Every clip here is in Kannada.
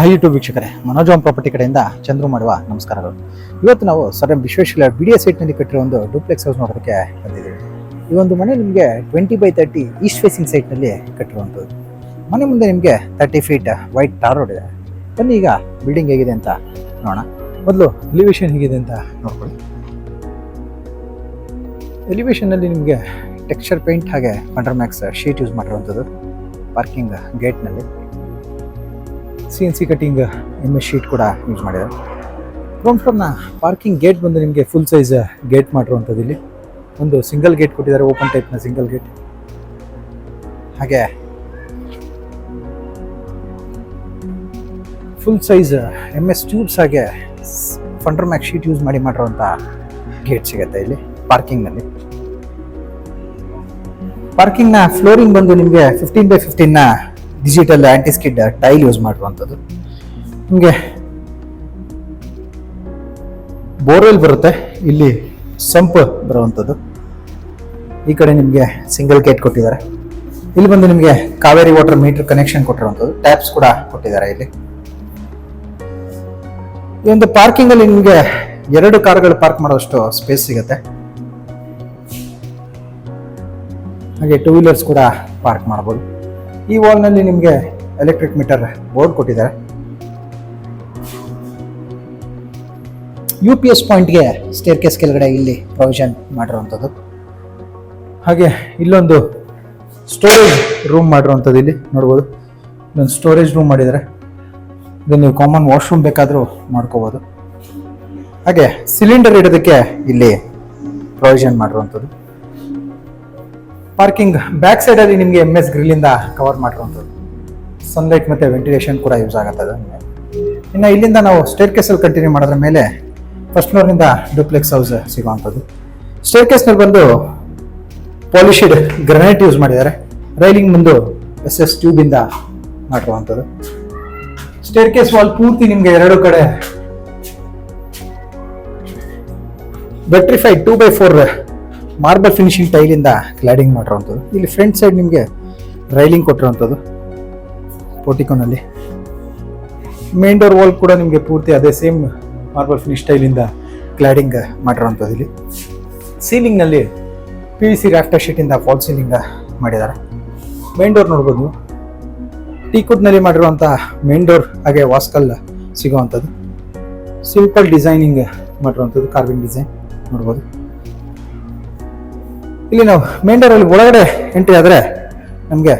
ಹಾಯ್ ಯೂಟ್ಯೂಬ್ ವೀಕ್ಷಕರೇ, ಮನೋಜ್ ಹೋಮ್ ಪ್ರಾಪರ್ಟಿ ಕಡೆಯಿಂದ ಚಂದ್ರು ಮಾಡುವ ನಮಸ್ಕಾರಗಳು. ಇವತ್ತು ನಾವು ಸರ್ ವಿಶ್ವೇಶ್ವರ BDA ಸೈಟ್ನಲ್ಲಿ ಕಟ್ಟಿರೋ ಒಂದು ಡೂಪ್ಲೆಕ್ಸ್ ಹೌಸ್ ನೋಡೋದಕ್ಕೆ ಬಂದಿದ್ದೀವಿ. ಈ ಒಂದು ಮನೆ ನಿಮಗೆ 20x30 ಈಸ್ಟ್ ಫೇಸಿಂಗ್ ಸೈಟ್ನಲ್ಲಿ ಕಟ್ಟಿರುವಂಥದ್ದು. ಮನೆ ಮುಂದೆ ನಿಮಗೆ 30 ಫೀಟ್ ವೈಟ್ ಟಾರ್ ರೋಡ್ ಇದೆ. ಬನ್ನಿ ಈಗ ಬಿಲ್ಡಿಂಗ್ ಹೇಗಿದೆ ಅಂತ ನೋಡೋಣ. ಮೊದಲು ಎಲಿವೇಶನ್ ಹೇಗಿದೆ ಅಂತ ನೋಡ್ಕೊಳ್ಳಿ. ಎಲಿವೇಶನ್ನಲ್ಲಿ ನಿಮಗೆ ಟೆಕ್ಸ್ಚರ್ ಪೇಂಟ್ ಹಾಗೆ ಅಂಡರ್ ಮ್ಯಾಕ್ಸ್ ಶೀಟ್ ಯೂಸ್ ಮಾಡಿರುವಂಥದ್ದು. ಪಾರ್ಕಿಂಗ್ ಗೇಟ್ನಲ್ಲಿ CNC ಕಟಿಂಗ್ MS ಶೀಟ್ ಕೂಡ ಯೂಸ್ ಮಾಡಿದ್ದಾರೆ. ಗ್ರೌಂಡ್ ಫ್ಲೋರ್ನ ಪಾರ್ಕಿಂಗ್ ಗೇಟ್ ಬಂದು ನಿಮಗೆ ಫುಲ್ ಸೈಜ್ ಗೇಟ್ ಮಾಡಿರುವಂಥದ್ದು. ಇಲ್ಲಿ ಒಂದು ಸಿಂಗಲ್ ಗೇಟ್ ಕೊಟ್ಟಿದ್ದಾರೆ, ಓಪನ್ ಟೈಪ್ನ ಸಿಂಗಲ್ ಗೇಟ್. ಹಾಗೆ ಫುಲ್ ಸೈಜ್ MS ಟ್ಯೂಬ್ಸ್ ಹಾಗೆ ಫಂಡರ್ ಮ್ಯಾಕ್ ಶೀಟ್ ಯೂಸ್ ಮಾಡಿರುವಂಥ ಗೇಟ್ ಸಿಗುತ್ತೆ ಇಲ್ಲಿ ಪಾರ್ಕಿಂಗ್ನಲ್ಲಿ. ಪಾರ್ಕಿಂಗ್ನ ಫ್ಲೋರಿಂಗ್ ಬಂದು ನಿಮಗೆ 15x15ನ ಡಿಜಿಟಲ್ ಆಂಟಿಸ್ಕಿಡ್ ಟೈಲ್ ಯೂಸ್ ಮಾಡಿರುವಂಥದ್ದು. ನಿಮಗೆ ಬೋರ್ವೆಲ್ ಬರುತ್ತೆ, ಇಲ್ಲಿ ಸಂಪ್ ಬರುವಂಥದ್ದು. ಈ ಕಡೆ ನಿಮಗೆ ಸಿಂಗಲ್ ಗೇಟ್ ಕೊಟ್ಟಿದ್ದಾರೆ. ಇಲ್ಲಿ ಬಂದು ನಿಮಗೆ ಕಾವೇರಿ ವಾಟರ್ ಮೀಟರ್ ಕನೆಕ್ಷನ್ ಕೊಟ್ಟಿರುವಂಥದ್ದು. ಟ್ಯಾಪ್ಸ್ ಕೂಡ ಕೊಟ್ಟಿದ್ದಾರೆ ಇಲ್ಲಿ. ಈ ಒಂದು ಪಾರ್ಕಿಂಗ್ ಅಲ್ಲಿ ನಿಮಗೆ 2 ಕಾರ್ಗಳು ಪಾರ್ಕ್ ಮಾಡೋಷ್ಟು ಸ್ಪೇಸ್ ಸಿಗುತ್ತೆ. ಹಾಗೆ 2 ವೀಲರ್ಸ್ ಕೂಡ ಪಾರ್ಕ್ ಮಾಡಬಹುದು. ಈ ವಾಲ್ನಲ್ಲಿ ನಿಮಗೆ ಎಲೆಕ್ಟ್ರಿಕ್ ಮೀಟರ್ ಬೋರ್ಡ್ ಕೊಟ್ಟಿದ್ದಾರೆ. UPS ಪಾಯಿಂಟ್ಗೆ ಸ್ಟೇರ್ ಕೇಸ್ ಕೆಳಗಡೆ ಇಲ್ಲಿ ಪ್ರೊವಿಷನ್ ಮಾಡಿರುವಂಥದ್ದು. ಹಾಗೆ ಇಲ್ಲೊಂದು ಸ್ಟೋರೇಜ್ ರೂಮ್ ಮಾಡಿರುವಂಥದ್ದು. ಇಲ್ಲಿ ನೋಡ್ಬೋದು, ಇಲ್ಲೊಂದು ಸ್ಟೋರೇಜ್ ರೂಮ್ ಮಾಡಿದ್ದಾರೆ. ಇದನ್ನು ನೀವು ಕಾಮನ್ ವಾಶ್ರೂಮ್ ಬೇಕಾದರೂ ಮಾಡ್ಕೋಬೋದು. ಹಾಗೆ ಸಿಲಿಂಡರ್ ಇಡೋದಕ್ಕೆ ಇಲ್ಲಿ ಪ್ರೊವಿಷನ್ ಮಾಡಿರುವಂಥದ್ದು. ಪಾರ್ಕಿಂಗ್ ಬ್ಯಾಕ್ ಸೈಡ್ ಅಲ್ಲಿ ನಿಮಗೆ MS ಗ್ರಿಲ್ಲಿಂದ ಕವರ್ ಮಾಡಿರುವಂಥದ್ದು. ಸನ್ಲೈಟ್ ಮತ್ತೆ ವೆಂಟಿಲೇಷನ್ ಕೂಡ ಯೂಸ್ ಆಗುತ್ತದೆ. ಇನ್ನು ಇಲ್ಲಿಂದ ನಾವು ಸ್ಟೇರ್ ಕೇಸಲ್ಲಿ ಕಂಟಿನ್ಯೂ ಮಾಡೋದ್ರ ಮೇಲೆ ಫಸ್ಟ್ ಫ್ಲೋರ್ನಿಂದ ಡೂಪ್ಲೆಕ್ಸ್ ಹೌಸ್ ಸಿಗುವಂಥದ್ದು. ಸ್ಟೇರ್ ಕೇಸ್ನಲ್ಲಿ ಬಂದು ಪಾಲಿಶಿಡ್ ಗ್ರಾನೈಟ್ ಯೂಸ್ ಮಾಡಿದ್ದಾರೆ. ರೈಲಿಂಗ್ ಮುಂದೆ SS ಟ್ಯೂಬಿಂದ ಮಾಡಿರುವಂಥದ್ದು. ಸ್ಟೇರ್ ಕೇಸ್ ವಾಲ್ ಪೂರ್ತಿ ನಿಮಗೆ 2 ಕಡೆ ಬೆಟ್ರಿಫೈಡ್ 2x4 ಮಾರ್ಬಲ್ ಫಿನಿಶಿಂಗ್ ಟೈಲಿಂದ ಕ್ಲಾಡಿಂಗ್ ಮಾಡಿರುವಂಥದ್ದು. ಇಲ್ಲಿ ಫ್ರಂಟ್ ಸೈಡ್ ನಿಮಗೆ ರೈಲಿಂಗ್ ಕೊಟ್ಟಿರುವಂಥದ್ದು ಪೋರ್ಟಿಕೋನಲ್ಲಿ. ಮೇನ್ ಡೋರ್ ವಾಲ್ ಕೂಡ ನಿಮಗೆ ಪೂರ್ತಿ ಅದೇ ಸೇಮ್ ಮಾರ್ಬಲ್ ಫಿನಿಶ್ ಟೈಲಿಂದ ಕ್ಲಾಡಿಂಗ್ ಮಾಡಿರುವಂಥದ್ದು. ಇಲ್ಲಿ ಸೀಲಿಂಗ್ನಲ್ಲಿ PVC ರಾಫ್ಟರ್ ಶೀಟಿಂದ ಫಾಲ್ ಸೀಲಿಂಗ್ ಮಾಡಿದ್ದಾರೆ. ಮೇನ್ ಡೋರ್ ನೋಡ್ಬೋದು, ಟೀಕುಡ್ನಲ್ಲಿ ಮಾಡಿರುವಂಥ ಮೇನ್ ಡೋರ್ ಹಾಗೆ ವಾಸ್ಕಲ್ ಸಿಗುವಂಥದ್ದು. ಸಿಂಪಲ್ ಡಿಸೈನಿಂಗ್ ಮಾಡಿರುವಂಥದ್ದು, ಕಾರ್ವಿಂಗ್ ಡಿಸೈನ್ ನೋಡ್ಬೋದು. ಇಲ್ಲಿ ನಾವು ಮೇನ್ ಡೋರ್ ಅಲ್ಲಿ ಒಳಗಡೆ ಎಂಟ್ರಿ ಆದರೆ ನಮಗೆ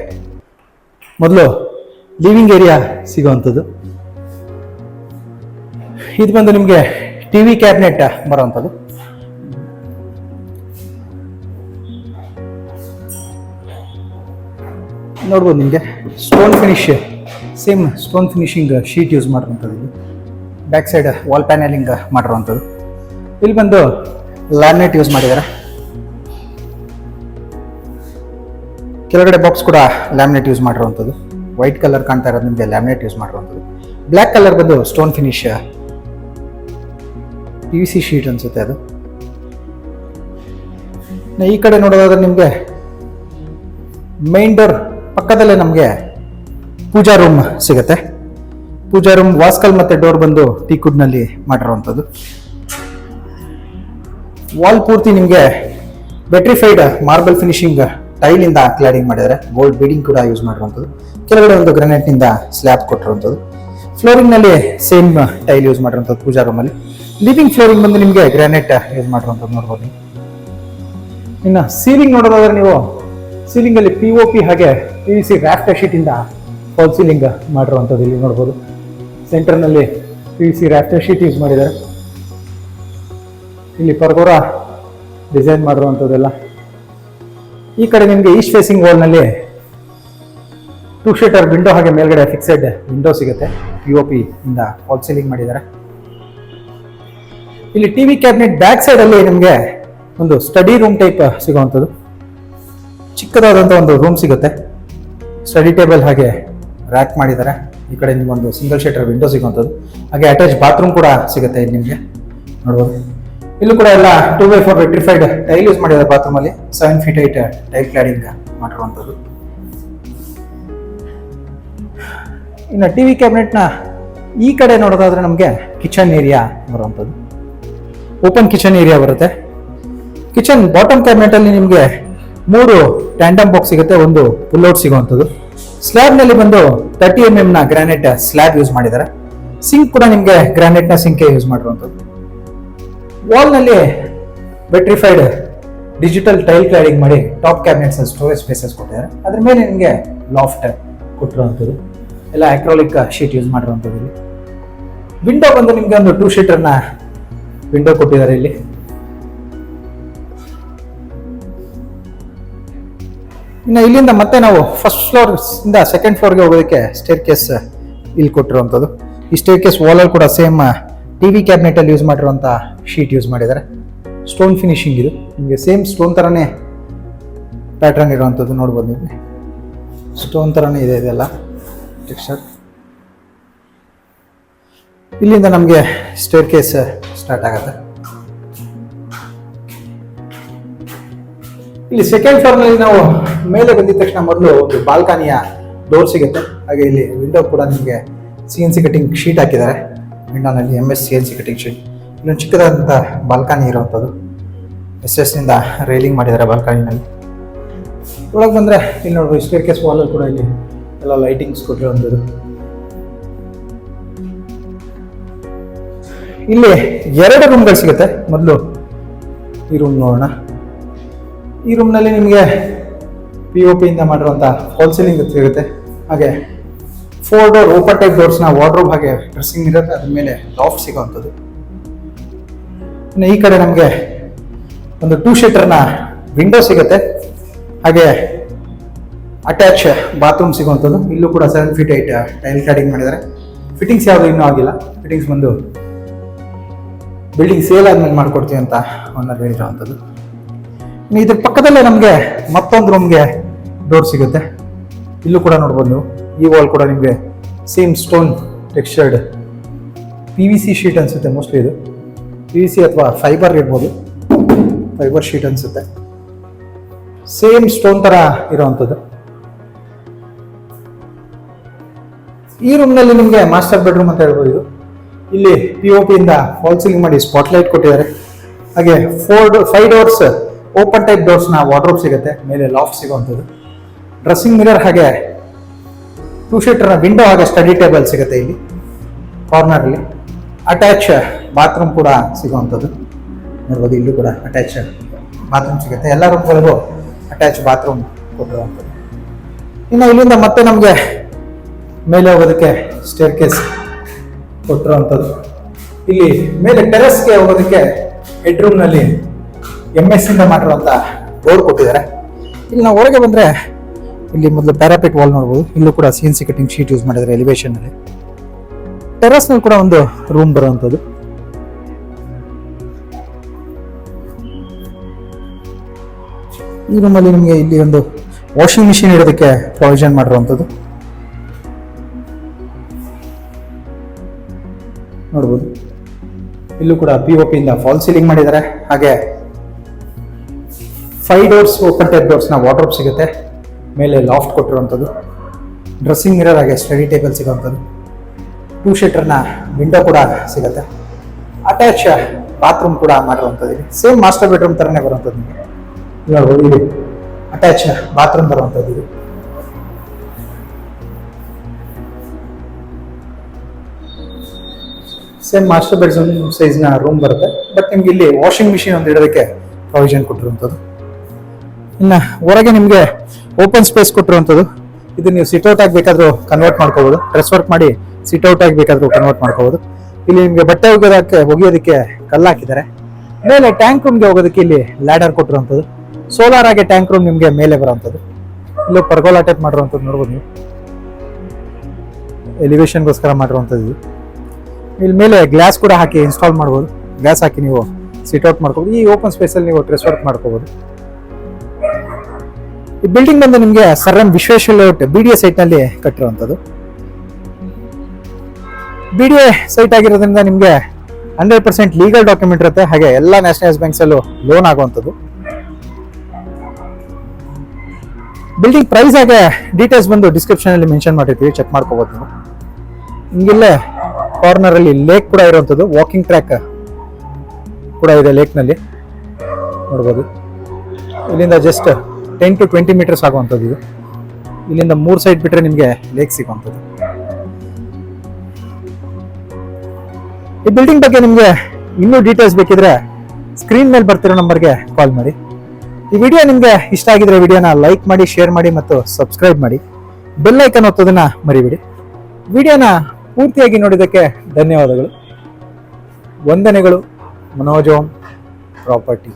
ಮೊದಲು ಲಿವಿಂಗ್ ಏರಿಯಾ ಸಿಗುವಂಥದ್ದು. ಇದು ಬಂದು ನಿಮಗೆ TV ಕ್ಯಾಬಿನೆಟ್ ಬರುವಂಥದ್ದು. ನೋಡ್ಬೋದು, ನಿಮಗೆ stone finish same stone finishing sheet use ಮಾಡಿರುವಂಥದ್ದು. ಇಲ್ಲಿ ಬ್ಯಾಕ್ ಸೈಡ್ ವಾಲ್ ಪ್ಯಾನಲಿಂಗ್ ಮಾಡಿರುವಂಥದ್ದು. ಇಲ್ಲಿ ಬಂದು ಲ್ಯಾಮಿನೇಟ್ ಯೂಸ್ ಮಾಡಿದ್ದಾರೆ. ಕೆಳಗಡೆ ಬಾಕ್ಸ್ ಕೂಡ ಲ್ಯಾಮಿನೇಟ್ ಯೂಸ್ ಮಾಡಿರುವಂಥದ್ದು. ವೈಟ್ ಕಲರ್ ಕಾಣ್ತಾ ಇರೋದು ನಿಮಗೆ ಲ್ಯಾಮಿನೇಟ್ ಯೂಸ್ ಮಾಡಿರುವಂಥದ್ದು. ಬ್ಲ್ಯಾಕ್ ಕಲರ್ ಬಂದು ಸ್ಟೋನ್ ಫಿನಿಶ್ PVC ಶೀಟ್ ಅನ್ಸುತ್ತೆ ಅದು. ಈ ಕಡೆ ನೋಡೋದಾದ್ರೆ ನಿಮಗೆ ಮೈನ್ ಡೋರ್ ಪಕ್ಕದಲ್ಲೇ ನಮಗೆ ಪೂಜಾ ರೂಮ್ ಸಿಗುತ್ತೆ. ಪೂಜಾ ರೂಮ್ ವಾಸ್ಕಲ್ ಮತ್ತೆ ಡೋರ್ ಬಂದು ಟೀಕುಡ್ನಲ್ಲಿ ಮಾಡಿರುವಂಥದ್ದು. ವಾಲ್ ಪೂರ್ತಿ ನಿಮಗೆ ಬೆಟ್ರಿಫೈಡ್ ಮಾರ್ಬಲ್ ಫಿನಿಶಿಂಗ್ ಟೈಲಿಂದ ಕ್ಲಾಡಿಂಗ್ ಮಾಡಿದ್ದಾರೆ. ಗೋಲ್ಡ್ ಬೀಡಿಂಗ್ ಕೂಡ ಯೂಸ್ ಮಾಡಿರುವಂಥದ್ದು. ಕೆಳಗಡೆ ಒಂದು ಗ್ರಾನೈಟ್ನಿಂದ ಸ್ಲ್ಯಾಬ್ ಕೊಟ್ಟಿರುವಂಥದ್ದು. ಫ್ಲೋರಿಂಗ್ನಲ್ಲಿ ಸೇಮ್ ಟೈಲ್ ಯೂಸ್ ಮಾಡಿರುವಂಥದ್ದು ಪೂಜಾ ರೂಮಲ್ಲಿ. ಲಿವಿಂಗ್ ಫ್ಲೋರಿಂಗ್ ಬಂದು ನಿಮಗೆ ಗ್ರಾನೈಟ್ ಯೂಸ್ ಮಾಡಿರುವಂಥದ್ದು ನೋಡ್ಬೋದು. ಇನ್ನು ಸೀಲಿಂಗ್ ನೋಡೋದಾದ್ರೆ ನೀವು ಸೀಲಿಂಗಲ್ಲಿ POP ಹಾಗೆ PVC ರಾಫ್ಟರ್ ಶೀಟಿಂದ ಫಾಲ್ ಸೀಲಿಂಗ್ ಮಾಡಿರುವಂಥದ್ದು ಇಲ್ಲಿ ನೋಡ್ಬೋದು. ಸೆಂಟರ್ನಲ್ಲಿ PVC ರಾಫ್ಟರ್ ಶೀಟ್ ಯೂಸ್ ಮಾಡಿದ್ದಾರೆ. ಇಲ್ಲಿ ಪರ್ಗೋರಾ ಡಿಸೈನ್ ಮಾಡಿರುವಂಥದ್ದೆಲ್ಲ. ಈ ಕಡೆ ನಿಮಗೆ ಈಸ್ಟ್ ಫೇಸಿಂಗ್ ವಾಲ್ನಲ್ಲಿ 2 ಶೀಟರ್ ವಿಂಡೋ ಹಾಗೆ ಮೇಲ್ಗಡೆ ಫಿಕ್ಸೆಡ್ ವಿಂಡೋ ಸಿಗುತ್ತೆ. POP ಇಂದ ಫಾಲ್ ಸೀಲಿಂಗ್ ಮಾಡಿದ್ದಾರೆ. ಇಲ್ಲಿ TV ಕ್ಯಾಬಿನೆಟ್ ಬ್ಯಾಕ್ ಸೈಡ್ ಅಲ್ಲಿ ನಿಮಗೆ ಒಂದು ಸ್ಟಡಿ ರೂಮ್ ಟೈಪ್ ಸಿಗುವಂಥದ್ದು. ಚಿಕ್ಕದಾದಂಥ ಒಂದು ರೂಮ್ ಸಿಗುತ್ತೆ. ಸ್ಟಡಿ ಟೇಬಲ್ ಹಾಗೆ ರ್ಯಾಕ್ ಮಾಡಿದ್ದಾರೆ. ಈ ಕಡೆ ನಿಮ್ಗೊಂದು ಸಿಂಗಲ್ ಶೀಟರ್ ವಿಂಡೋ ಸಿಗುವಂಥದ್ದು. ಹಾಗೆ ಅಟ್ಯಾಚ್ ಬಾತ್ರೂಮ್ ಕೂಡ ಸಿಗುತ್ತೆ ಇಲ್ಲಿ ನಿಮಗೆ ನೋಡ್ಬೋದು. ಇಲ್ಲೂ ಕೂಡ ಎಲ್ಲ 2x4 ವೆಟ್ರಿಫೈಡ್ ಟೈಲ್ ಯೂಸ್ ಮಾಡಿದ್ದಾರೆ. ಬಾತ್ರೂಮ್ ಅಲ್ಲಿ 7 feet ಹೈಟ್ ಟೈಲ್ ಕ್ಲಾಡಿಂಗ್ ಮಾಡಿರುವಂಥದ್ದು. ಇನ್ನು TV ಕ್ಯಾಬಿನೆಟ್ನ ಈ ಕಡೆ ನೋಡೋದಾದ್ರೆ ನಮಗೆ ಕಿಚನ್ ಏರಿಯಾ ಬರುವಂಥದ್ದು, ಓಪನ್ ಕಿಚನ್ ಏರಿಯಾ ಬರುತ್ತೆ. ಕಿಚನ್ ಬಾಟಮ್ ಕ್ಯಾಬಿನೆಟ್ ಅಲ್ಲಿ ನಿಮಗೆ 3 ಟ್ಯಾಂಡಮ್ ಬಾಕ್ಸ್ ಸಿಗುತ್ತೆ, ಒಂದು ಪುಲ್ಔಟ್ ಸಿಗುವಂಥದ್ದು. ಸ್ಲ್ಯಾಬ್ ನಲ್ಲಿ ಬಂದು 30 mm ನ ಗ್ರಾನೈಟ್ ಸ್ಲ್ಯಾಬ್ ಯೂಸ್ ಮಾಡಿದ್ದಾರೆ. ಸಿಂಕ್ ಕೂಡ ನಿಮಗೆ ಗ್ರಾನೈಟ್ ನ ಸಿಂಕ್ ಯೂಸ್ ಮಾಡಿರುವಂಥದ್ದು. ವಾಲ್ ನಲ್ಲಿ ಬೆಟ್ರಿಫೈಡ್ ಡಿಜಿಟಲ್ ಟೈಲ್ ಕ್ಲಾಡಿಂಗ್ ಮಾಡಿ ಟಾಪ್ ಕ್ಯಾಬಿನೆಟ್ಸ್ ಸ್ಟೋರೇಜ್ ಸ್ಪೇಸಸ್ ಕೊಟ್ಟಿದ್ದಾರೆ. ಅದ್ರ ಮೇಲೆ ನಿಮಗೆ ಲಾಫ್ಟ್ ಕೊಟ್ಟಿರುವಂಥದ್ದು, ಎಲ್ಲ ಅಕ್ರಾಲಿಕ್ ಶೀಟ್ ಯೂಸ್ ಮಾಡಿರುವಂಥದ್ದು. ವಿಂಡೋ ಬಂದು ನಿಮಗೆ ಒಂದು 2 ಶೀಟರ್ನ ವಿಂಡೋ ಕೊಟ್ಟಿದ್ದಾರೆ ಇಲ್ಲಿ. ಇನ್ನು ಇಲ್ಲಿಂದ ಮತ್ತೆ ನಾವು ಫಸ್ಟ್ ಫ್ಲೋರ್ ಇಂದ ಸೆಕೆಂಡ್ ಫ್ಲೋರ್ಗೆ ಹೋಗೋದಕ್ಕೆ ಸ್ಟೇರ್ ಕೇಸ್ ಇಲ್ಲಿ ಕೊಟ್ಟಿರುವಂಥದ್ದು. ಈ ಸ್ಟೇರ್ ಕೇಸ್ ವಾಲಲ್ಲಿ ಕೂಡ ಸೇಮ್ ಟಿವಿ ಕ್ಯಾಬಿನೆಟ್ ಅಲ್ಲಿ ಯೂಸ್ ಮಾಡಿರುವಂಥ ಶೀಟ್ ಯೂಸ್ ಮಾಡಿದ್ದಾರೆ. ಸ್ಟೋನ್ ಫಿನಿಶಿಂಗ್ ಇದು, ನಿಮಗೆ ಸೇಮ್ ಸ್ಟೋನ್ ಥರನೇ ಪ್ಯಾಟರ್ನ್ ಇರುವಂಥದ್ದು ನೋಡ್ಬೋದು. ನಿಮಗೆ ಸ್ಟೋನ್ ಥರನೇ ಇದೆ ಇದೆಲ್ಲ ಟೆಕ್ಸ್ಚರ್. ಇಲ್ಲಿಂದ ನಮಗೆ ಸ್ಟೇರ್ ಕೇಸ್ ಸ್ಟಾರ್ಟ್ ಆಗುತ್ತೆ. ಇಲ್ಲಿ ಸೆಕೆಂಡ್ ಫ್ಲೋರ್ ನಲ್ಲಿ ನಾವು ಮೇಲೆ ಬಂದಿದ ತಕ್ಷಣ ಮೊದಲು ಒಂದು ಬಾಲ್ಕನಿಯ ಡೋರ್ ಸಿಗುತ್ತೆ. ಹಾಗೆ ಇಲ್ಲಿ ವಿಂಡೋ ಕೂಡ ನಿಮಗೆ CNC ಕಟಿಂಗ್ ಶೀಟ್ ಹಾಕಿದ್ದಾರೆ. ವಿಂಡೋನಲ್ಲಿ MS CNC ಕಟಿಂಗ್ ಶೀಟ್. ಇಲ್ಲೊಂದು ಚಿಕ್ಕದಾದಂಥ ಬಾಲ್ಕನಿ ಇರುವಂಥದ್ದು, SS ನಿಂದ ರೈಲಿಂಗ್ ಮಾಡಿದ್ದಾರೆ ಬಾಲ್ಕನಿನಲ್ಲಿ. ಒಳಗೆ ಬಂದರೆ ಇಲ್ಲಿ ನೋಡ್ಬೋದು ಸ್ಟೇರ್ ಕೇಸ್ ವಾಲಲ್ಲಿ ಕೂಡ ಇಲ್ಲಿ ಎಲ್ಲ ಲೈಟಿಂಗ್ಸ್ ಕೊಟ್ಟಿರುವಂಥದ್ದು. ಇಲ್ಲಿ 2 ರೂಮ್ಗಳು ಸಿಗುತ್ತೆ. ಮೊದಲು ಈ ರೂಮ್ ನೋಡೋಣ. ಈ ರೂಮ್ನಲ್ಲಿ ನಿಮಗೆ POP ಇಂದ ಮಾಡಿರುವಂಥ ಫಾಲ್ ಸೀಲಿಂಗ್ ಸಿಗುತ್ತೆ. ಹಾಗೆ 4 ಡೋರ್ ಓಪನ್ ಟೈಪ್ ಡೋರ್ಸ್ನ ವಾರ್ಡ್ರೋಬ್ ಹಾಗೆ ಡ್ರೆಸ್ಸಿಂಗ್ ಮಿರರ್, ಅದ್ರ ಮೇಲೆ ಲಾಫ್ಟ್ ಸಿಗುವಂಥದ್ದು. ಇನ್ನು ಈ ಕಡೆ ನಮಗೆ ಒಂದು 2 ಶೀಟರ್ನ ವಿಂಡೋ ಸಿಗುತ್ತೆ. ಹಾಗೆ ಅಟ್ಯಾಚ್ ಬಾತ್ರೂಮ್ ಸಿಗುವಂಥದ್ದು. ಇಲ್ಲೂ ಕೂಡ 7 feet 8 ಟೈಲ್ ಕ್ಲಾಡಿಂಗ್ ಮಾಡಿದ್ದಾರೆ. ಫಿಟ್ಟಿಂಗ್ಸ್ ಯಾವುದು ಇನ್ನೂ ಆಗಿಲ್ಲ. ಫಿಟ್ಟಿಂಗ್ಸ್ ಬಂದು ಬಿಲ್ಡಿಂಗ್ ಸೇಲ್ ಆದ್ಮೇಲೆ ಮಾಡ್ಕೊಡ್ತೀವಿ ಅಂತ ಓನರ್ ಹೇಳಿರುವಂಥದ್ದು. ಇದ್ರ ಪಕ್ಕದಲ್ಲೇ ನಮಗೆ ಮತ್ತೊಂದು ರೂಮ್ಗೆ ಡೋರ್ ಸಿಗುತ್ತೆ. ಇಲ್ಲೂ ಕೂಡ ನೋಡ್ಬೋದು ನೀವು. ಈ ವಾಲ್ ಕೂಡ ನಿಮಗೆ same stone textured PVC sheet ಅನ್ಸುತ್ತೆ. ಮೋಸ್ಟ್ಲಿ ಇದು PVC ಅಥವಾ ಫೈಬರ್ ಇರ್ಬೋದು, ಫೈಬರ್ ಶೀಟ್ ಅನ್ಸುತ್ತೆ. ಸೇಮ್ ಸ್ಟೋನ್ ತರ ಇರುವಂಥದ್ದು. ಈ ರೂಮ್ನಲ್ಲಿ ನಿಮಗೆ ಮಾಸ್ಟರ್ ಬೆಡ್ರೂಮ್ ಅಂತ ಹೇಳ್ಬೋದು. ಇದು ಇಲ್ಲಿ POP ಇಂದ ಫಾಲ್ ಸೀಲಿಂಗ್ ಮಾಡಿ ಸ್ಪಾಟ್ಲೈಟ್ ಕೊಟ್ಟಿದ್ದಾರೆ. ಹಾಗೆ 5 ಡೋರ್ಸ್ ಓಪನ್ ಟೈಪ್ ಡೋರ್ಸ್ನ ವಾರ್ಡ್ರೋಬ್ ಸಿಗುತ್ತೆ. ಮೇಲೆ ಲಾಫ್ಟ್ ಸಿಗುವಂಥದ್ದು. ಡ್ರೆಸ್ಸಿಂಗ್ ಮಿರರ್ ಹಾಗೆ 2 ಶೀಟರ್ನ ವಿಂಡೋ ಹಾಗೆ ಸ್ಟಡಿ ಟೇಬಲ್ ಸಿಗುತ್ತೆ. ಇಲ್ಲಿ ಕಾರ್ನರಲ್ಲಿ ಅಟ್ಯಾಚ್ ಬಾತ್ರೂಮ್ ಕೂಡ ಸಿಗುವಂಥದ್ದು ನೋಡ್ಬೋದು. ಇಲ್ಲೂ ಕೂಡ ಅಟ್ಯಾಚ್ ಬಾತ್ರೂಮ್ ಸಿಗುತ್ತೆ. ಎಲ್ಲ ರೂಮ್ಗಳಿಗೂ ಅಟ್ಯಾಚ್ ಬಾತ್ರೂಮ್ ಕೊಟ್ಟಿರುವಂಥದ್ದು. ಇನ್ನು ಇಲ್ಲಿಂದ ಮತ್ತೆ ನಮಗೆ ಮೇಲೆ ಹೋಗೋದಕ್ಕೆ ಸ್ಟೇರ್ ಕೇಸ್ ಕೊಟ್ಟಿರುವಂಥದ್ದು. ಇಲ್ಲಿ ಮೇಲೆ ಟೆರೆಸ್ಗೆ ಹೋಗೋದಕ್ಕೆ ಹೆಡ್ರೂಮ್ನಲ್ಲಿ MS ಇಂದ ಮಾಡಿರುವಂಥ ಡೋರ್ ಕೊಟ್ಟಿದ್ದಾರೆ. ಇಲ್ಲಿ ನಾವು ಹೊರಗೆ ಬಂದರೆ ಇಲ್ಲಿ ಮೊದಲು ಪ್ಯಾರಾಪೆಟ್ ವಾಲ್ ನೋಡ್ಬೋದು. ಇಲ್ಲೂ ಕೂಡ CNC ಕಟಿಂಗ್ ಶೀಟ್ ಯೂಸ್ ಮಾಡಿದ್ದಾರೆ ಎಲಿವೇಶನ್ ನಲ್ಲಿ. ಟೆರೆಸ್ ನಲ್ಲಿ ಕೂಡ ಒಂದು ರೂಮ್ ಬರುವಂಥದ್ದು. ಈ ರೂಮಲ್ಲಿ ನಿಮಗೆ ಇಲ್ಲಿ ಒಂದು ವಾಷಿಂಗ್ ಮಿಷಿನ್ ಇಡೋದಕ್ಕೆ ಪ್ರಾವಿಷನ್ ಮಾಡಿರುವಂಥದ್ದು ನೋಡ್ಬೋದು. ಇಲ್ಲೂ ಕೂಡ POP ಇಂದ ಫಾಲ್ ಸೀಲಿಂಗ್ ಮಾಡಿದ್ದಾರೆ. ಹಾಗೆ 5 ಡೋರ್ಸ್ ಓಪನ್ ಟೈಪ್ ಡೋರ್ಸ್ನ ವಾರ್ಡ್ರೋಬ್ ಸಿಗುತ್ತೆ. ಮೇಲೆ ಲಾಫ್ಟ್ ಕೊಟ್ಟಿರುವಂಥದ್ದು. ಡ್ರೆಸ್ಸಿಂಗ್ ಮಿರರ್ ಹಾಗೆ ಸ್ಟಡಿ ಟೇಬಲ್ ಸಿಗುವಂಥದ್ದು. 2 ಶೀಟರ್ನ ವಿಂಡೋ ಕೂಡ ಸಿಗುತ್ತೆ. ಅಟ್ಯಾಚ್ ಬಾತ್ರೂಮ್ ಕೂಡ ಮಾಡಿರುವಂಥದ್ದು. ಇಲ್ಲಿ ಸೇಮ್ ಮಾಸ್ಟರ್ ಬೆಡ್ರೂಮ್ ಥರನೇ ಬರುವಂಥದ್ದು. ನಿಮಗೆ ನೋಡ್ಬೋದು ಇಲ್ಲಿ ಅಟ್ಯಾಚ್ ಬಾತ್ರೂಮ್ ಬರುವಂಥದ್ದು. ಇದು ಸೇಮ್ ಮಾಸ್ಟರ್ ಬೆಡ್ರೂಮ್ ಸೈಜ್ನ ರೂಮ್ ಬರುತ್ತೆ. ಬಟ್ ನಿಮ್ಗೆ ಇಲ್ಲಿ ವಾಷಿಂಗ್ ಮಿಷಿನ್ ಒಂದು ಇಡೋದಕ್ಕೆ ಪ್ರಾವಿಷನ್ ಕೊಟ್ಟಿರುವಂಥದ್ದು. ಇನ್ನು ಹೊರಗೆ ನಿಮಗೆ ಓಪನ್ ಸ್ಪೇಸ್ ಕೊಟ್ಟಿರುವಂಥದ್ದು. ಇದು ನೀವು ಸಿಟ್ಔಟ್ ಆಗಿ ಬೇಕಾದರೂ ಕನ್ವರ್ಟ್ ಮಾಡ್ಕೋಬೋದು. ಡ್ರೆಸ್ ವರ್ಕ್ ಮಾಡಿ ಸಿಟ್ಔಟ್ ಆಗಿ ಬೇಕಾದರೂ ಕನ್ವರ್ಟ್ ಮಾಡ್ಕೋಬೋದು. ಇಲ್ಲಿ ನಿಮಗೆ ಬಟ್ಟೆ ಒಗೆಯೋದಕ್ಕೆ ಕಲ್ಲು ಹಾಕಿದ್ದಾರೆ. ಮೇಲೆ ಟ್ಯಾಂಕ್ ರೂಮ್ಗೆ ಹೋಗೋದಕ್ಕೆ ಇಲ್ಲಿ ಲ್ಯಾಡರ್ ಕೊಟ್ಟಿರುವಂಥದ್ದು. ಸೋಲಾರ್ ಆಗಿ ಟ್ಯಾಂಕ್ ರೂಮ್ ನಿಮಗೆ ಮೇಲೆ ಬರುವಂಥದ್ದು. ಇಲ್ಲೂ ಪರ್ಗೋಲಾ ಟೈಪ್ ಮಾಡಿರುವಂಥದ್ದು ನೋಡ್ಬೋದು ನೀವು. ಎಲಿವೇಶನ್ಗೋಸ್ಕರ ಮಾಡಿರುವಂಥದ್ದು. ಇಲ್ಲಿ ಮೇಲೆ ಗ್ಲಾಸ್ ಕೂಡ ಹಾಕಿ ಇನ್ಸ್ಟಾಲ್ ಮಾಡ್ಬೋದು. ಗ್ಲಾಸ್ ಹಾಕಿ ನೀವು ಸಿಟ್ಔಟ್ ಮಾಡ್ಕೋಬೋದು. ಈ ಓಪನ್ ಸ್ಪೇಸಲ್ಲಿ ನೀವು ಡ್ರೆಸ್ ವರ್ಕ್ ಮಾಡ್ಕೋಬೋದು. ಈ ಬಿಲ್ಡಿಂಗ್ ಬಂದು ನಿಮಗೆ sir M Vishweshwara layout BDA site ನಲ್ಲಿ ಕಟ್ಟಿರುವಂಥದ್ದು. BDA ಸೈಟ್ ಆಗಿರೋದ್ರಿಂದ ನಿಮಗೆ 100% ಲೀಗಲ್ ಡಾಕ್ಯುಮೆಂಟ್ ಇರುತ್ತೆ. ಹಾಗೆ ಎಲ್ಲ ನ್ಯಾಷನಲೈಸ್ ಬ್ಯಾಂಕ್ಸ್ ಅಲ್ಲೂ ಲೋನ್ ಆಗುವಂಥದ್ದು. ಬಿಲ್ಡಿಂಗ್ ಪ್ರೈಸ್ ಹಾಗೆ ಡೀಟೇಲ್ಸ್ ಬಂದು ಡಿಸ್ಕ್ರಿಪ್ಷನ್ ಅಲ್ಲಿ ಮೆನ್ಷನ್ ಮಾಡಿರ್ತೀವಿ, ಚೆಕ್ ಮಾಡ್ಕೋಬಹುದು ನೀವು. ಹಿಂಗಿಲ್ಲೇ ಕಾರ್ನರ್ ಅಲ್ಲಿ ಲೇಕ್ ಕೂಡ ಇರುವಂಥದ್ದು, ವಾಕಿಂಗ್ ಟ್ರ್ಯಾಕ್ ಕೂಡ ಇದೆ ಲೇಕ್ನಲ್ಲಿ ನೋಡ್ಬೋದು. ಇಲ್ಲಿಂದ ಜಸ್ಟ್ 10 to 20 ಮೀಟರ್ಸ್ ಆಗುವಂಥದ್ದು ಇದು. ಇಲ್ಲಿಂದ 3 ಸೈಡ್ ಬಿಟ್ರೆ ನಿಮಗೆ ಲೇಕ್ ಸಿಗುವಂಥದ್ದು. ಈ ಬಿಲ್ಡಿಂಗ್ ಬಗ್ಗೆ ನಿಮಗೆ ಇನ್ನೂ ಡೀಟೇಲ್ಸ್ ಬೇಕಿದ್ರೆ ಸ್ಕ್ರೀನ್ ಮೇಲೆ ಬರ್ತಿರೋ ನಂಬರ್ಗೆ ಕಾಲ್ ಮಾಡಿ. ಈ ವಿಡಿಯೋ ನಿಮಗೆ ಇಷ್ಟ ಆಗಿದ್ರೆ ವಿಡಿಯೋನ ಲೈಕ್ ಮಾಡಿ, ಶೇರ್ ಮಾಡಿ ಮತ್ತು ಸಬ್ಸ್ಕ್ರೈಬ್ ಮಾಡಿ. ಬೆಲ್ ಐಕನ್ ಒತ್ತೋದನ್ನ ಮರಿಬೇಡಿ. ವಿಡಿಯೋನ ಪೂರ್ತಿಯಾಗಿ ನೋಡಿದ್ದಕ್ಕೆ ಧನ್ಯವಾದಗಳು. ವಂದನೆಗಳು. ಮನೋಜ್ ಓಂ ಪ್ರಾಪರ್ಟಿ.